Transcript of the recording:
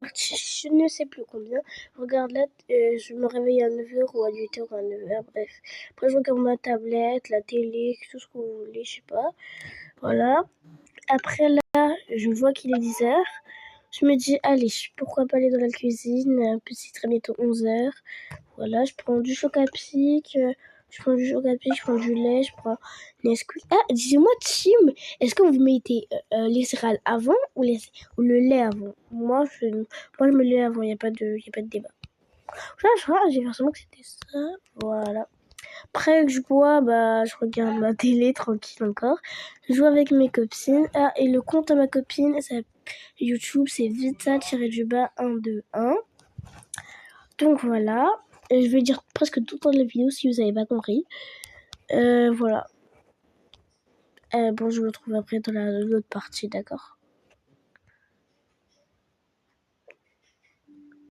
je ne sais plus combien. Regarde là, je me réveille à 9h ou à 8h ou à 9h, bref. Après, je regarde ma tablette, la télé, tout ce que vous voulez, je sais pas. Voilà. Après là, je vois qu'il est 10h. Je me dis, allez, pourquoi pas aller dans la cuisine, puis c'est très bientôt 11h. Voilà, je prends du Chocapic, je prends du lait, je prends Nesquik. Ah, dis-moi, Tim, est-ce que vous mettez les céréales avant ou le lait avant? Moi, je mets le lait avant, il n'y a pas de débat. Je crois, j'ai l'impression que c'était ça. Voilà. Après que je bois, bah, je regarde ma télé tranquille encore. Je joue avec mes copines. Ah, et le compte à ma copine, c'est YouTube, c'est Vita-du-bas 121. Donc voilà. Je vais dire presque tout le temps de la vidéo si vous n'avez pas compris. Voilà. Bon, je me retrouve après dans l'autre partie, d'accord?